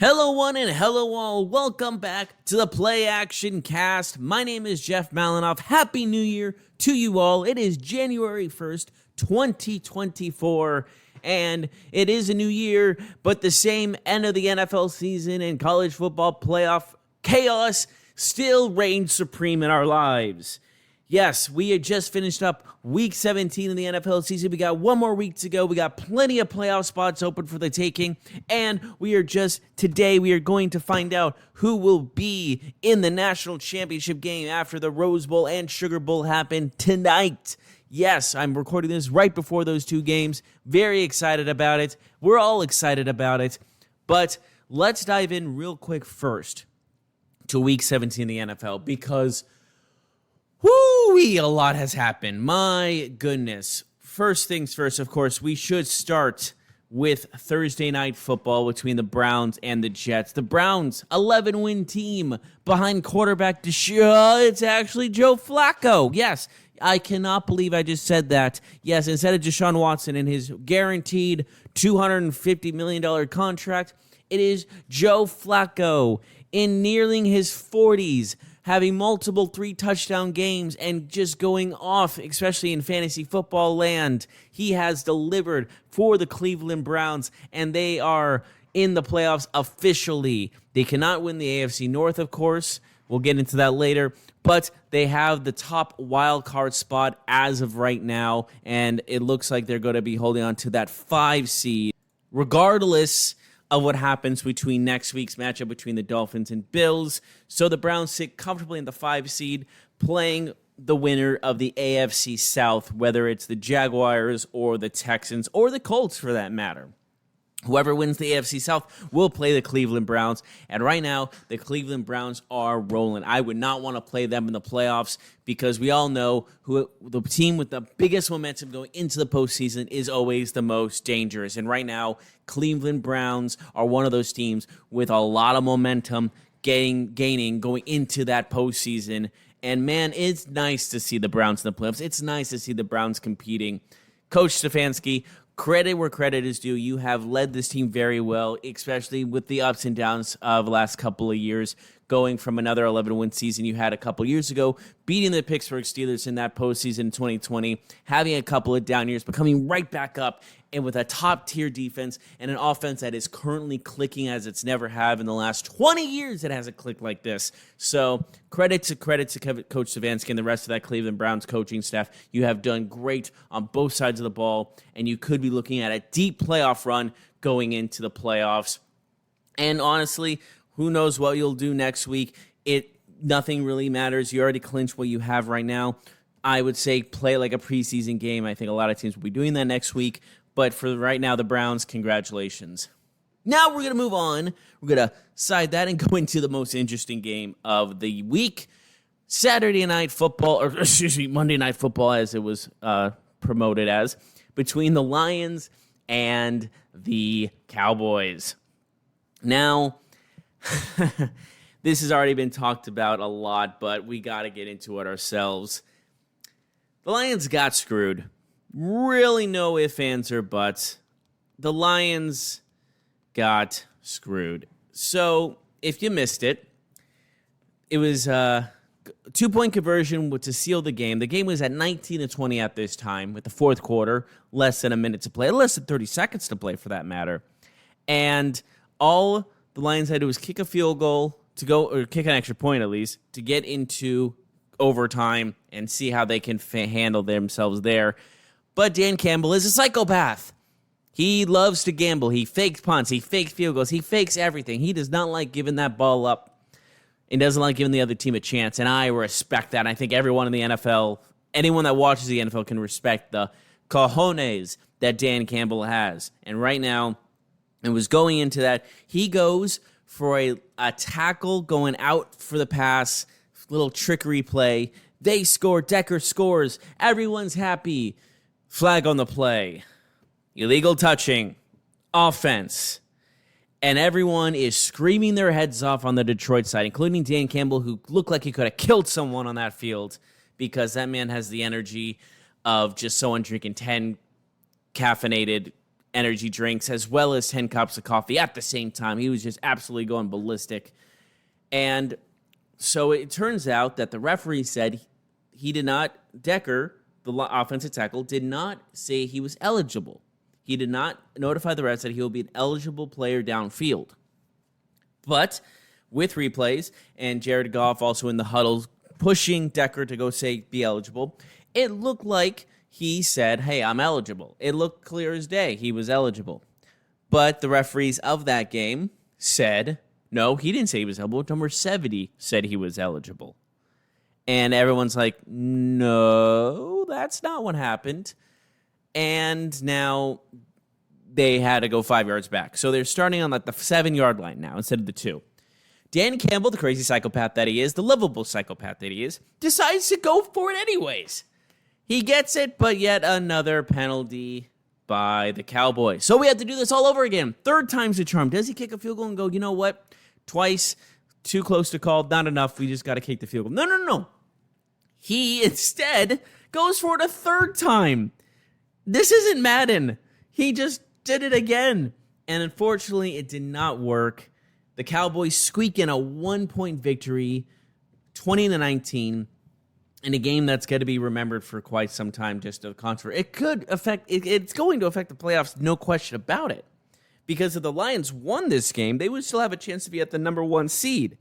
Hello one and hello all. Welcome back to the Play Action Cast. My name is Jeff Malinoff. Happy New Year to you all. It is January 1st, 2024, and it is a new year, but the same end of the NFL season and college football playoff chaos still reigns supreme in our lives. Yes, we had just finished up Week 17 of the NFL season. We got one more week to go. We got plenty of playoff spots open for the taking. And today we are going to find out who will be in the national championship game after the Rose Bowl and Sugar Bowl happen tonight. Yes, I'm recording this right before those two games. Very excited about it. We're all excited about it. But let's dive in real quick first to Week 17 of the NFL because whoo-wee, a lot has happened. My goodness. First things first, of course, we should start with Thursday Night Football between the Browns and the Jets. The Browns, 11-win team behind quarterback it's actually Joe Flacco. Yes, I cannot believe I just said that. Yes, instead of Deshaun Watson and his guaranteed $250 million contract, it is Joe Flacco in nearing his 40s, having multiple 3-touchdown games and just going off, especially in fantasy football land. He has delivered for the Cleveland Browns, and they are in the playoffs officially. They cannot win the AFC North, of course. We'll get into that later. But they have the top wild card spot as of right now, and it looks like they're going to be holding on to that 5 seed, regardless of what happens between next week's matchup between the Dolphins and Bills. So the Browns sit comfortably in the 5 seed, playing the winner of the AFC South, whether it's the Jaguars or the Texans or the Colts for that matter. Whoever wins the AFC South will play the Cleveland Browns. And right now, the Cleveland Browns are rolling. I would not want to play them in the playoffs because we all know who the team with the biggest momentum going into the postseason is always the most dangerous. And right now, Cleveland Browns are one of those teams with a lot of momentum gaining going into that postseason. And man, it's nice to see the Browns in the playoffs. It's nice to see the Browns competing. Coach Stefanski, credit where credit is due. You have led this team very well, especially with the ups and downs of the last couple of years, going from another 11-win season you had a couple years ago, beating the Pittsburgh Steelers in that postseason in 2020, having a couple of down years, but coming right back up, and with a top-tier defense and an offense that is currently clicking as it's never have in the last 20 years. It hasn't clicked like this. So credit to Coach Stefanski and the rest of that Cleveland Browns coaching staff. You have done great on both sides of the ball, and you could be looking at a deep playoff run going into the playoffs. And honestly, who knows what you'll do next week. Nothing really matters. You already clinched what you have right now. I would say play like a preseason game. I think a lot of teams will be doing that next week. But for right now, the Browns, congratulations. Now we're going to move on. We're going to side that and go into the most interesting game of the week. Monday Night Football as it was promoted as, between the Lions and the Cowboys. Now, this has already been talked about a lot, but we got to get into it ourselves. The Lions got screwed. Really no ifs, ands, or buts. The Lions got screwed. So, if you missed it, it was a 2-point conversion to seal the game. The game was at 19-20 at this time, with the fourth quarter, less than a minute to play, less than 30 seconds to play for that matter. And all the Lions had to do was kick a field goal to go, or kick an extra point at least, to get into overtime and see how they can handle themselves there. But Dan Campbell is a psychopath. He loves to gamble. He fakes punts. He fakes field goals. He fakes everything. He does not like giving that ball up and doesn't like giving the other team a chance. And I respect that. I think everyone in the NFL, anyone that watches the NFL can respect the cojones that Dan Campbell has. And right now, it was going into that. He goes for a tackle going out for the pass, little trickery play. They score. Decker scores. Everyone's happy. Flag on the play. Illegal touching. Offense. And everyone is screaming their heads off on the Detroit side, including Dan Campbell, who looked like he could have killed someone on that field because that man has the energy of just someone drinking 10 caffeinated energy drinks as well as 10 cups of coffee at the same time. He was just absolutely going ballistic. And so it turns out that the referee said he did not, Decker, the offensive tackle, did not say he was eligible. He did not notify the refs that he will be an eligible player downfield. But with replays and Jared Goff also in the huddle pushing Decker to go say be eligible, it looked like he said, hey, I'm eligible. It looked clear as day he was eligible. But the referees of that game said, no, he didn't say he was eligible. Number 70 said he was eligible. And everyone's like, no, that's not what happened. And now they had to go 5 yards back. So they're starting on like the 7-yard line now instead of the 2. Dan Campbell, the crazy psychopath that he is, the lovable psychopath that he is, decides to go for it anyways. He gets it, but yet another penalty by the Cowboys. So we have to do this all over again. 3rd time's the charm. Does he kick a field goal and go, you know what? Twice, too close to call, not enough. We just got to kick the field goal. No. He instead goes for it a 3rd time. This isn't Madden. He just did it again. And unfortunately, it did not work. The Cowboys squeak in a 1-point victory, 20-19. In a game that's going to be remembered for quite some time, just a controversy. It could affect, it's going to affect the playoffs, no question about it. Because if the Lions won this game, they would still have a chance to be at the number 1 seed.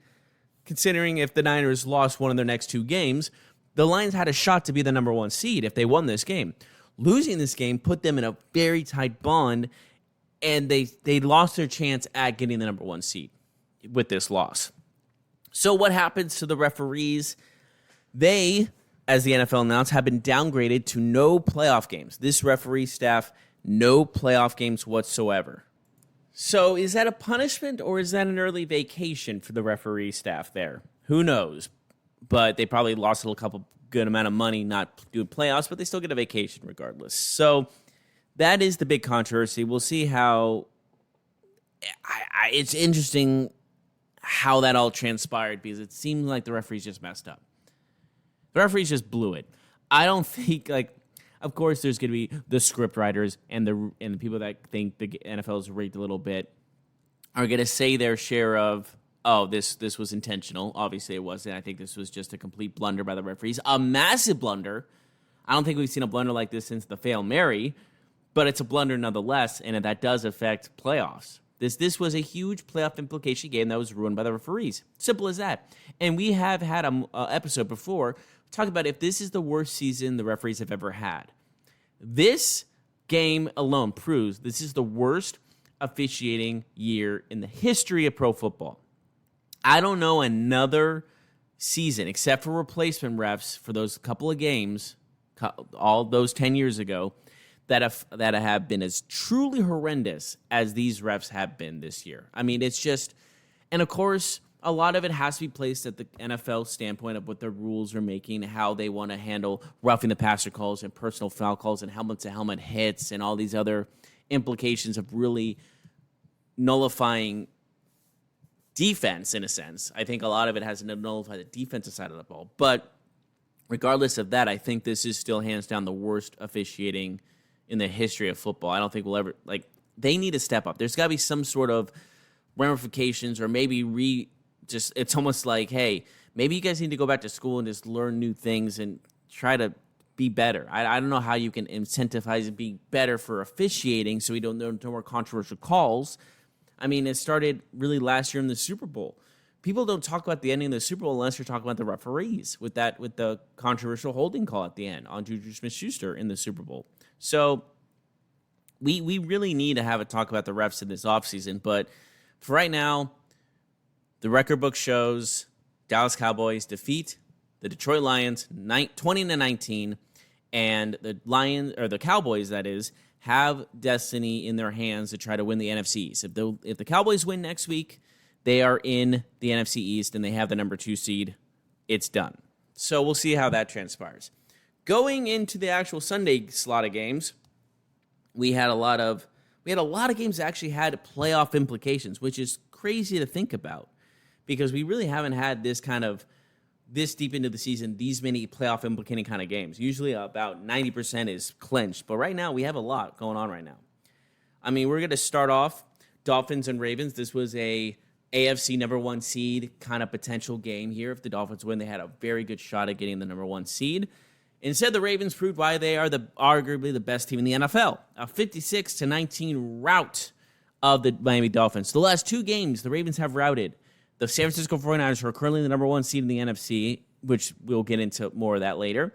Considering if the Niners lost one of their next 2 games, the Lions had a shot to be the number 1 seed if they won this game. Losing this game put them in a very tight bond, and they lost their chance at getting the number 1 seed with this loss. So what happens to the referees? They, as the NFL announced, have been downgraded to no playoff games. This referee staff, no playoff games whatsoever. So is that a punishment or is that an early vacation for the referee staff there? Who knows? But they probably lost a couple good amount of money not doing playoffs, but they still get a vacation regardless. So that is the big controversy. We'll see how it's interesting how that all transpired because it seems like the referees just messed up. The referees just blew it. I don't think, of course, there's going to be the script writers and the people that think the NFL is rigged a little bit are going to say their share of, oh, this was intentional. Obviously, it wasn't. I think this was just a complete blunder by the referees. A massive blunder. I don't think we've seen a blunder like this since the Hail Mary, but it's a blunder nonetheless, and that does affect playoffs. This was a huge playoff implication game that was ruined by the referees. Simple as that. And we have had an episode before talk about if this is the worst season the referees have ever had. This game alone proves this is the worst officiating year in the history of pro football. I don't know another season, except for replacement refs for those couple of games, all those 10 years ago, that have been as truly horrendous as these refs have been this year. I mean, it's just, and of course, a lot of it has to be placed at the NFL standpoint of what the rules are making, how they want to handle roughing the passer calls and personal foul calls and helmet-to-helmet hits and all these other implications of really nullifying defense in a sense. I think a lot of it has to nullify the defensive side of the ball. But regardless of that, I think this is still hands down the worst officiating in the history of football. I don't think we'll ever, they need to step up. There's got to be some sort of ramifications or maybe it's almost like, hey, maybe you guys need to go back to school and just learn new things and try to be better. I don't know how you can incentivize and be better for officiating so we don't know no more controversial calls. I mean, it started really last year in the Super Bowl. People don't talk about the ending of the Super Bowl unless you're talking about the referees with the controversial holding call at the end on Juju Smith-Schuster in the Super Bowl. So we really need to have a talk about the refs in this offseason. But for right now, the record book shows Dallas Cowboys defeat the Detroit Lions 20-19, and the Cowboys, that is, have destiny in their hands to try to win the NFC East. If the Cowboys win next week, they are in the NFC East and they have the number 2 seed. It's done. So we'll see how that transpires. Going into the actual Sunday slot of games, we had a lot of games that actually had playoff implications, which is crazy to think about because we really haven't had this deep into the season, these many playoff implicating kind of games. Usually about 90% is clinched, but right now we have a lot going on right now. I mean, we're going to start off Dolphins and Ravens. This was a AFC number 1 seed kind of potential game here. If the Dolphins win, they had a very good shot at getting the number 1 seed. Instead, the Ravens proved why they are arguably the best team in the NFL. A 56-19 rout of the Miami Dolphins. The last 2 games, the Ravens have routed the San Francisco 49ers, who are currently the number 1 seed in the NFC, which we'll get into more of that later.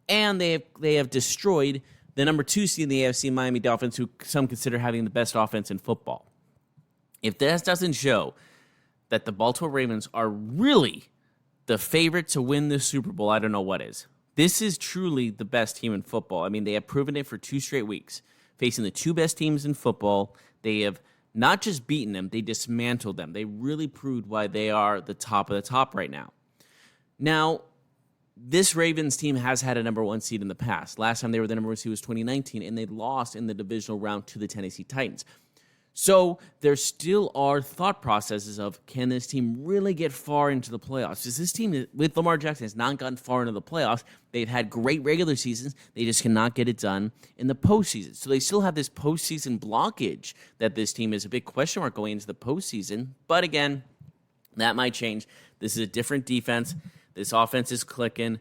And they have destroyed the number 2 seed in the AFC, Miami Dolphins, who some consider having the best offense in football. If this doesn't show that the Baltimore Ravens are really the favorite to win the Super Bowl, I don't know what is. This is truly the best team in football. I mean, they have proven it for 2 straight weeks. Facing the 2 best teams in football, they have not just beaten them, they dismantled them. They really proved why they are the top of the top right now. Now, this Ravens team has had a number 1 seed in the past. Last time they were the number 1 seed was 2019, and they lost in the divisional round to the Tennessee Titans. So there still are thought processes of, can this team really get far into the playoffs? Because this team with Lamar Jackson has not gotten far into the playoffs. They've had great regular seasons. They just cannot get it done in the postseason. So they still have this postseason blockage that this team is a big question mark going into the postseason. But again, that might change. This is a different defense. This offense is clicking.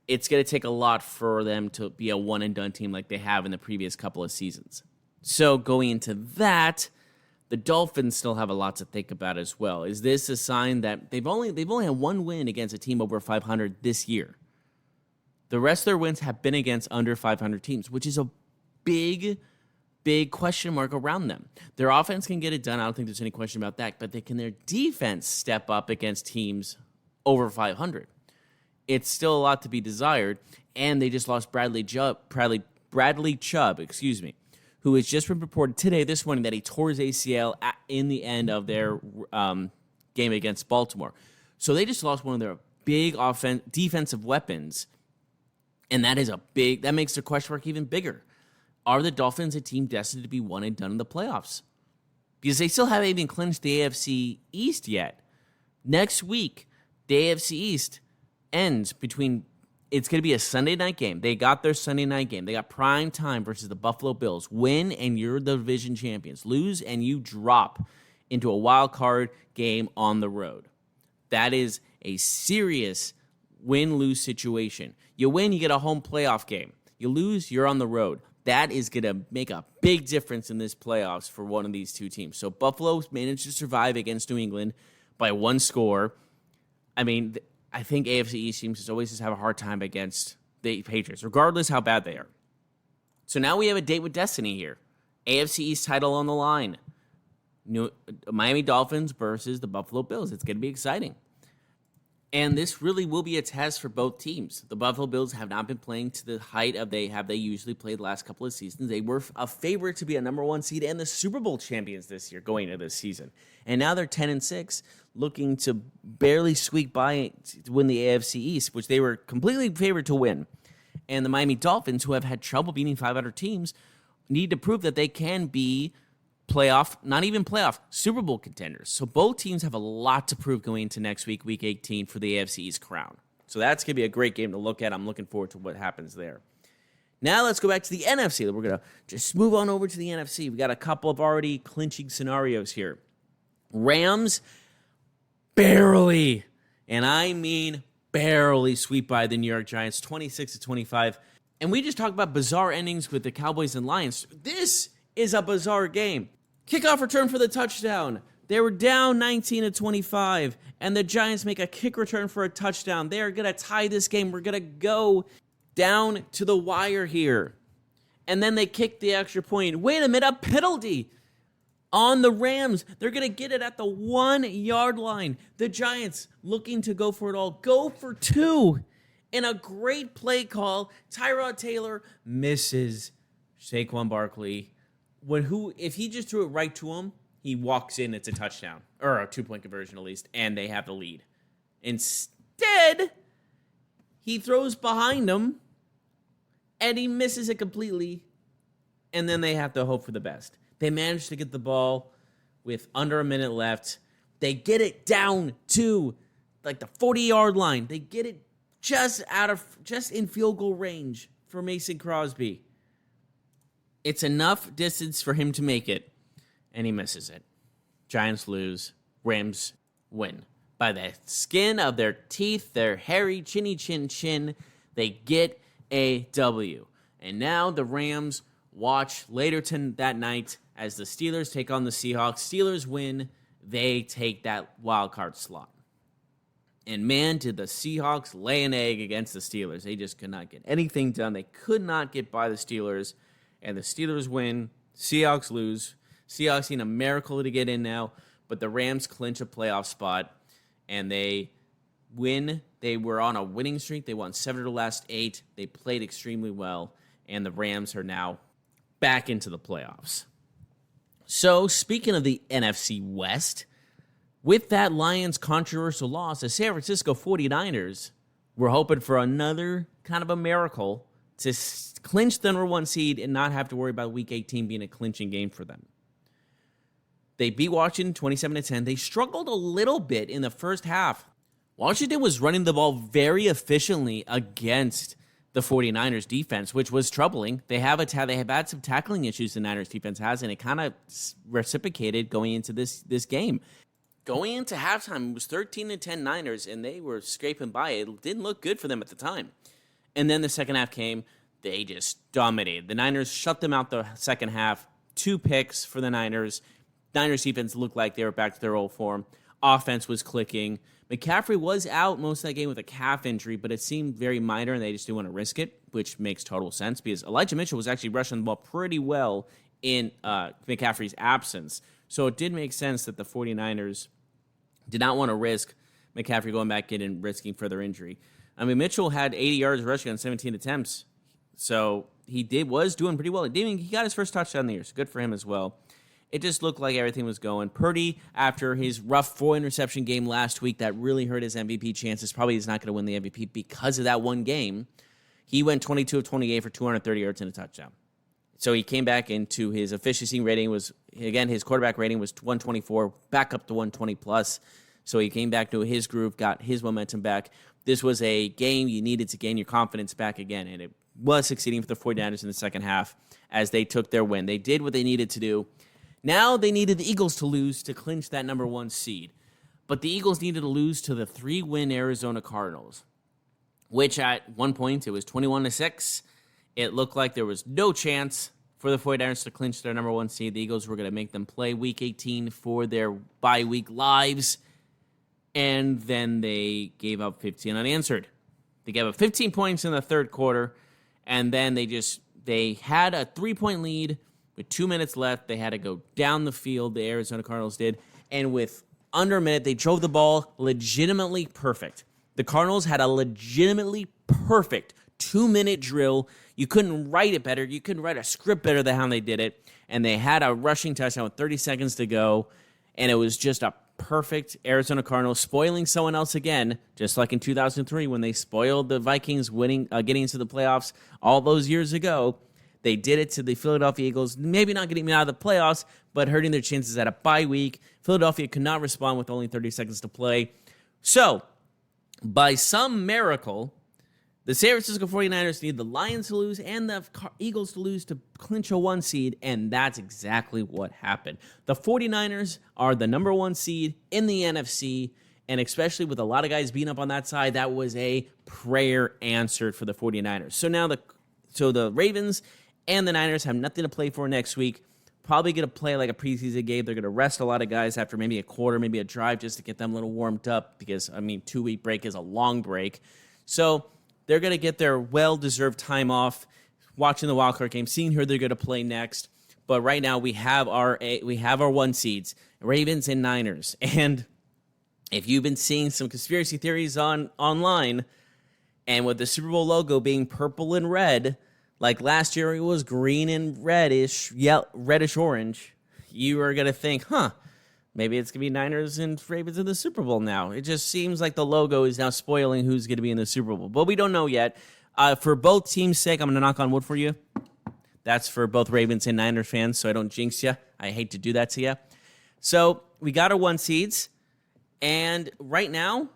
It's going to take a lot for them to be a one-and-done team like they have in the previous couple of seasons. So going into that, the Dolphins still have a lot to think about as well. Is this a sign that they've only had 1 win against a team over 500 this year? The rest of their wins have been against under 500 teams, which is a big question mark around them. Their offense can get it done. I don't think there's any question about that. But can their defense step up against teams over 500? It's still a lot to be desired. And they just lost Bradley Chubb, who has just been reported this morning, that he tore his ACL in the end of their game against Baltimore. So they just lost one of their big defensive weapons, and that makes the question mark even bigger. Are the Dolphins a team destined to be one and done in the playoffs? Because they still haven't even clinched the AFC East yet. Next week, the AFC East ends between... It's going to be a Sunday night game. They got their Sunday night game. They got prime time versus the Buffalo Bills. Win, and you're the division champions. Lose, and you drop into a wild card game on the road. That is a serious win-lose situation. You win, you get a home playoff game. You lose, you're on the road. That is going to make a big difference in this playoffs for one of these 2 teams. So Buffalo managed to survive against New England by 1 score. I mean... I think AFC East teams always just have a hard time against the Patriots, regardless how bad they are. So now we have a date with destiny here. AFC East title on the line. Miami Dolphins versus the Buffalo Bills. It's going to be exciting. And this really will be a test for both teams. The Buffalo Bills have not been playing to the height of they usually played the last couple of seasons. They were a favorite to be a number 1 seed and the Super Bowl champions this year going into this season. And now they're 10-6, looking to barely squeak by to win the AFC East, which they were completely favored to win. And the Miami Dolphins, who have had trouble beating 500 teams, need to prove that they can be Super Bowl contenders. So both teams have a lot to prove going into next week, Week 18, for the AFC East crown. So that's going to be a great game to look at. I'm looking forward to what happens there. Now let's go back to the NFC. We're going to just move on over to the NFC. We got a couple of already clinching scenarios here. Rams barely, and I mean barely, sweep by the New York Giants, 26-25. And we just talked about bizarre endings with the Cowboys and Lions. This is a bizarre game. Kickoff return for the touchdown. They were down 19-25, and the Giants make a kick return for a touchdown. They are going to tie this game. We're going to go down to the wire here. And then they kick the extra point. Wait a minute, a penalty on the Rams. They're going to get it at the 1-yard line. The Giants, looking to go for it all, go for 2. In a great play call, Tyrod Taylor misses Saquon Barkley. If he just threw it right to him, he walks in, it's a touchdown. Or a 2-point conversion at least, and they have the lead. Instead, he throws behind him, and he misses it completely, and then they have to hope for the best. They manage to get the ball with under a minute left. They get it down to like the 40-yard line. They get it just in field goal range for Mason Crosby. It's enough distance for him to make it, and he misses it. Giants lose. Rams win. By the skin of their teeth, their hairy chinny chin, they get a W. And now the Rams watch later that night as the Steelers take on the Seahawks. Steelers win. They take that wild card slot. And man, did the Seahawks lay an egg against the Steelers. They just could not get anything done. They could not get by the Steelers. And the Steelers win. Seahawks lose. Seahawks need a miracle to get in now. But the Rams clinch a playoff spot. And they win. They were on a winning streak. They won 7 of the last 8. They played extremely well. And the Rams are now back into the playoffs. So, speaking of the NFC West, with that Lions controversial loss, the San Francisco 49ers were hoping for another kind of a miracle to clinch the number 1 seed and not have to worry about Week 18 being a clinching game for them. They beat Washington 27-10. They struggled a little bit in the first half. Washington was running the ball very efficiently against the 49ers defense, which was troubling. They have had some tackling issues the Niners defense has, and it kind of reciprocated going into this game. Going into halftime, it was 13-10 Niners, and they were scraping by. It didn't look good for them at the time. And then the second half came. They just dominated. The Niners shut them out the second half. 2 picks for the Niners. Niners defense looked like they were back to their old form. Offense was clicking. McCaffrey was out most of that game with a calf injury, but it seemed very minor, and they just didn't want to risk it, which makes total sense because Elijah Mitchell was actually rushing the ball pretty well in McCaffrey's absence. So it did make sense that the 49ers did not want to risk McCaffrey going back in and risking further injury. I mean, Mitchell had 80 yards rushing on 17 attempts, so he was doing pretty well. He got his first touchdown of the year, so good for him as well. It just looked like everything was going. Purdy, after his rough 4-interception game last week that really hurt his MVP chances, probably is not going to win the MVP because of that one game. He went 22 of 28 for 230 yards and a touchdown. So he came back into his efficiency rating his quarterback rating was 124, back up to 120 plus. So he came back to his groove, got his momentum back. This was a game you needed to gain your confidence back again, and it was succeeding for the 49ers in the second half as they took their win. They did what they needed to do. Now they needed the Eagles to lose to clinch that number 1 seed. But the Eagles needed to lose to the 3-win Arizona Cardinals, which at one point it was 21-6. It looked like there was no chance for the 49ers to clinch their number 1 seed. The Eagles were going to make them play Week 18 for their bye-week lives. And then they gave up 15 unanswered. They gave up 15 points in the third quarter. And then they had a 3-point lead. With 2 minutes left, they had to go down the field, the Arizona Cardinals did, and with under a minute, they drove the ball legitimately perfect. The Cardinals had a legitimately perfect 2-minute drill. You couldn't write it better. You couldn't write a script better than how they did it, and they had a rushing touchdown with 30 seconds to go, and it was just a perfect Arizona Cardinals spoiling someone else again, just like in 2003 when they spoiled the Vikings getting into the playoffs all those years ago. They did it to the Philadelphia Eagles, maybe not getting out of the playoffs, but hurting their chances at a bye week. Philadelphia could not respond with only 30 seconds to play. So, by some miracle, the San Francisco 49ers need the Lions to lose and the Eagles to lose to clinch a 1 seed, and that's exactly what happened. The 49ers are the number 1 seed in the NFC, and especially with a lot of guys being up on that side, that was a prayer answered for the 49ers. So now the Ravens and the Niners have nothing to play for next week. Probably going to play like a preseason game. They're going to rest a lot of guys after maybe a quarter, maybe a drive just to get them a little warmed up because, 2-week break is a long break. So they're going to get their well-deserved time off watching the wildcard game, seeing who they're going to play next. But right now we have our 1 seeds, Ravens and Niners. And if you've been seeing some conspiracy theories online, and with the Super Bowl logo being purple and red, like last year it was green and reddish orange, you are going to think, maybe it's going to be Niners and Ravens in the Super Bowl now. It just seems like the logo is now spoiling who's going to be in the Super Bowl. But we don't know yet. For both teams' sake, I'm going to knock on wood for you. That's for both Ravens and Niners fans, so I don't jinx you. I hate to do that to you. So we got our 1 seeds, and right now,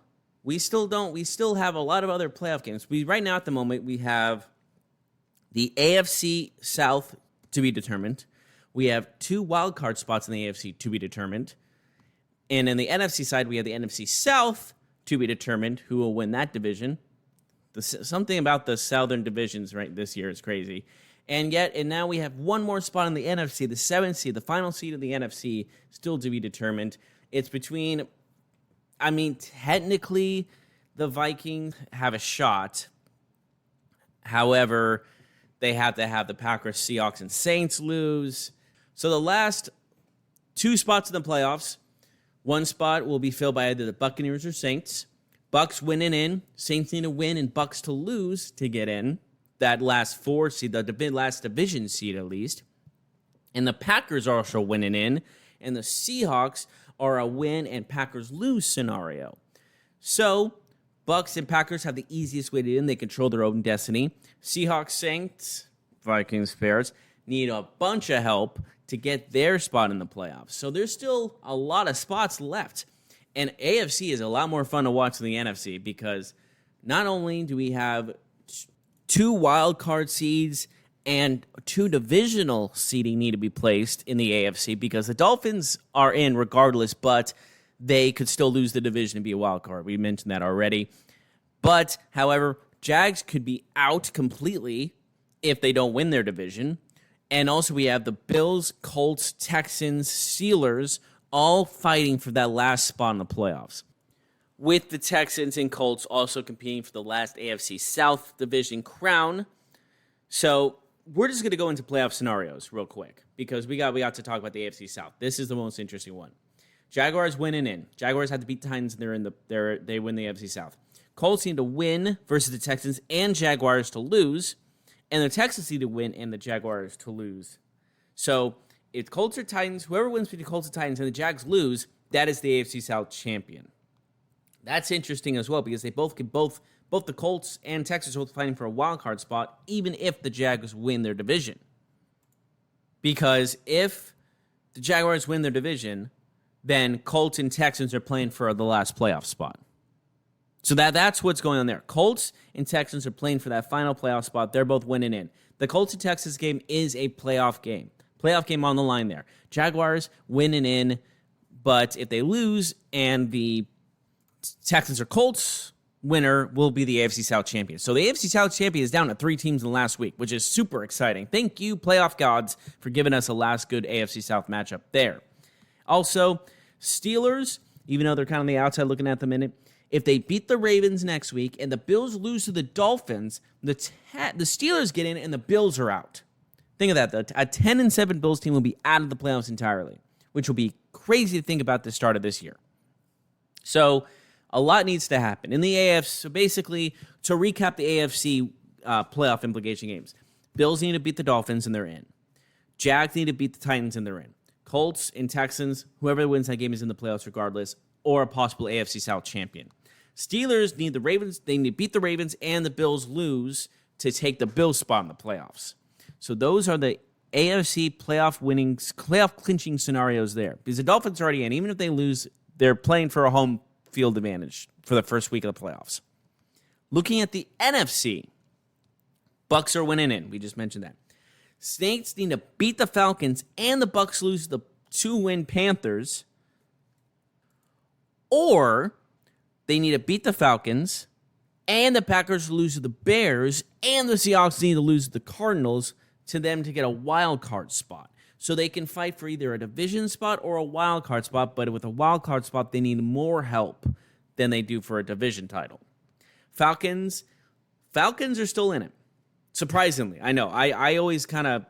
we still have a lot of other playoff games. Right now at the moment, we have the AFC South to be determined. We have 2 wild card spots in the AFC to be determined. And in the NFC side, we have the NFC South to be determined who will win that division. Something about the Southern divisions right this year is crazy. And now we have one more spot in the NFC, the 7th seed, the final seed of the NFC, still to be determined. It's between, technically the Vikings have a shot. However, they have to have the Packers, Seahawks, and Saints lose. So the last 2 spots in the playoffs, one spot will be filled by either the Buccaneers or Saints. Bucks winning in. Saints need to win and Bucks to lose to get in. That last 4 seed, the last division seed at least. And the Packers are also winning in. And the Seahawks are a win and Packers lose scenario. So Bucks and Packers have the easiest way to in. They control their own destiny. Seahawks, Saints, Vikings, Bears need a bunch of help to get their spot in the playoffs. So there's still a lot of spots left. And AFC is a lot more fun to watch than the NFC because not only do we have 2 wild card seeds and 2 divisional seeding need to be placed in the AFC because the Dolphins are in regardless, but they could still lose the division and be a wild card. We mentioned that already. But, however, Jags could be out completely if they don't win their division. And also we have the Bills, Colts, Texans, Steelers all fighting for that last spot in the playoffs. With the Texans and Colts also competing for the last AFC South division crown. So we're just going to go into playoff scenarios real quick because we got to talk about the AFC South. This is the most interesting one. Jaguars winning in. Jaguars had to beat the Titans and they win the AFC South. Colts need to win versus the Texans and Jaguars to lose. And the Texans need to win and the Jaguars to lose. So if Colts or Titans, whoever wins between Colts and Titans and the Jags lose, that is the AFC South champion. That's interesting as well because they both the Colts and Texans are both fighting for a wild card spot, even if the Jags win their division. Because if the Jaguars win their division, then Colts and Texans are playing for the last playoff spot. So that's what's going on there. Colts and Texans are playing for that final playoff spot. They're both winning in. The Colts and Texans game is a playoff game. Playoff game on the line there. Jaguars winning in, but if they lose and the Texans or Colts, winner will be the AFC South champion. So the AFC South champion is down to 3 teams in the last week, which is super exciting. Thank you, playoff gods, for giving us a last good AFC South matchup there. Also, Steelers, even though they're kind of on the outside looking at the minute, if they beat the Ravens next week and the Bills lose to the Dolphins, the Steelers get in and the Bills are out. Think of that. A 10-7 Bills team will be out of the playoffs entirely, which will be crazy to think about the start of this year. So a lot needs to happen. In the AFC, so basically, to recap the AFC playoff implication games, Bills need to beat the Dolphins and they're in. Jags need to beat the Titans and they're in. Colts and Texans, whoever wins that game is in the playoffs regardless, or a possible AFC South champion. Steelers need the Ravens. They need to beat the Ravens and the Bills lose to take the Bills spot in the playoffs. So those are the AFC playoff clinching scenarios there. Because the Dolphins are already in. Even if they lose, they're playing for a home field advantage for the first week of the playoffs. Looking at the NFC, Bucks are winning in. We just mentioned that. Saints need to beat the Falcons and the Bucks lose the 2-win Panthers. Or they need to beat the Falcons and the Packers lose to the Bears and the Seahawks need to lose to the Cardinals to them to get a wild card spot. So they can fight for either a division spot or a wild card spot, but with a wild card spot, they need more help than they do for a division title. Falcons are still in it. Surprisingly, I know. I always kind of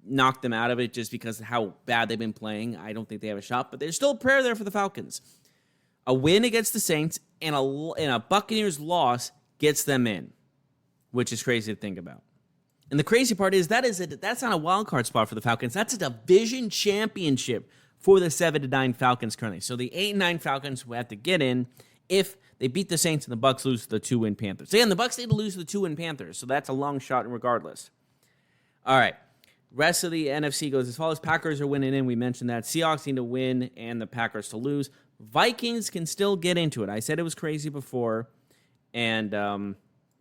knock them out of it just because of how bad they've been playing. I don't think they have a shot, but there's still a prayer there for the Falcons. A win against the Saints and a Buccaneers loss gets them in, which is crazy to think about. And the crazy part is that's not a wild card spot for the Falcons. That's a division championship for the 7-9 Falcons currently. So the 8-9 Falcons will have to get in if they beat the Saints and the Bucks lose to the 2-win Panthers. Again, the Bucks need to lose to the 2-win Panthers, so that's a long shot regardless. All right. Rest of the NFC goes as follows. Packers are winning in. We mentioned that. Seahawks need to win and the Packers to lose. Vikings can still get into it. I said it was crazy before. And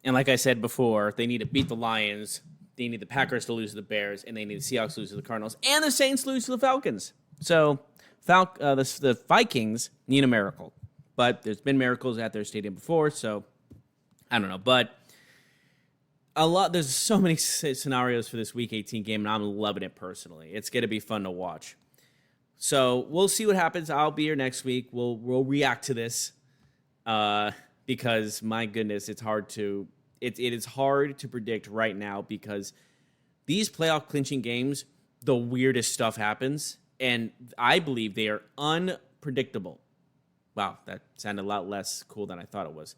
like I said before, they need to beat the Lions. they need the Packers to lose to the Bears, and they need the Seahawks to lose to the Cardinals, and the Saints to lose to the Falcons. So the Vikings need a miracle. But there's been miracles at their stadium before, so I don't know. But there's so many scenarios for this Week 18 game, and I'm loving it personally. It's going to be fun to watch. So we'll see what happens. I'll be here next week. We'll react to this because, my goodness, it is hard to predict right now because these playoff clinching games, the weirdest stuff happens, and I believe they are unpredictable. Wow, that sounded a lot less cool than I thought it was.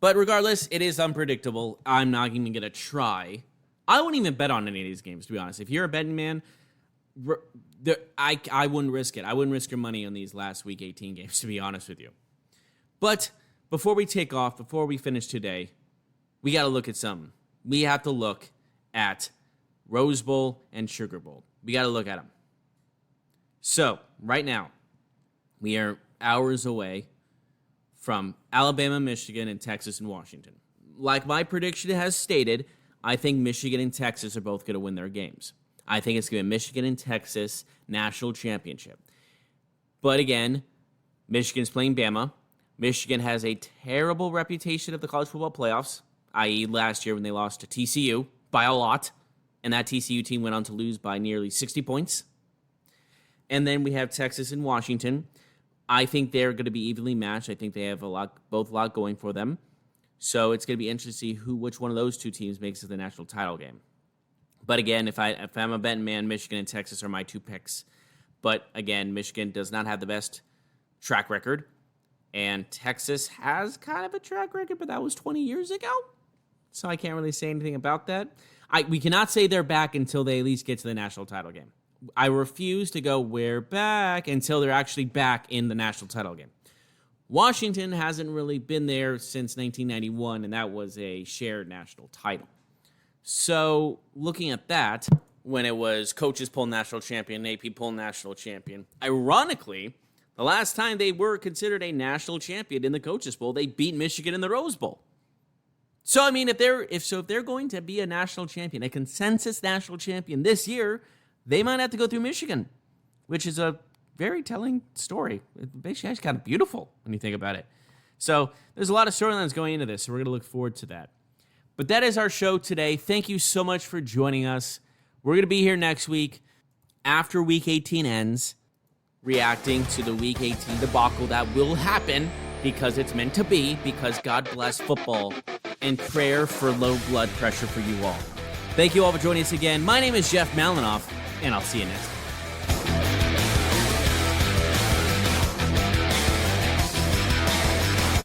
But regardless, it is unpredictable. I'm not even going to try. I wouldn't even bet on any of these games, to be honest. If you're a betting man, I wouldn't risk it. I wouldn't risk your money on these last Week 18 games, to be honest with you. But before we take off, before we finish today, we got to look at something. We have to look at Rose Bowl and Sugar Bowl. We got to look at them. So, right now, we are hours away from Alabama, Michigan, and Texas and Washington. Like my prediction has stated, I think Michigan and Texas are both going to win their games. I think it's going to be Michigan and Texas national championship. But again, Michigan's playing Bama. Michigan has a terrible reputation of the college football playoffs, i.e. last year when they lost to TCU by a lot, and that TCU team went on to lose by nearly 60 points. And then we have Texas and Washington. I think they're going to be evenly matched. I think they have both a lot going for them. So it's going to be interesting to see which one of those two teams makes it to the national title game. But again, if I'm a betting man, Michigan and Texas are my two picks. But again, Michigan does not have the best track record. And Texas has kind of a track record, but that was 20 years ago. So I can't really say anything about that. We cannot say they're back until they at least get to the national title game. I refuse to go, we're back, until they're actually back in the national title game. Washington hasn't really been there since 1991, and that was a shared national title. So, looking at that, when it was coaches poll national champion, AP poll national champion, ironically, the last time they were considered a national champion in the coaches poll, they beat Michigan in the Rose Bowl. So, I mean, if they're going to be a national champion, a consensus national champion this year, they might have to go through Michigan, which is a very telling story. It's actually kind of beautiful when you think about it. So there's a lot of storylines going into this, so we're going to look forward to that. But that is our show today. Thank you so much for joining us. We're going to be here next week after Week 18 ends, reacting to the Week 18 debacle that will happen because it's meant to be, because God bless football, and prayer for low blood pressure for you all. Thank you all for joining us again. My name is Jeff Malinoff, and I'll see you next time.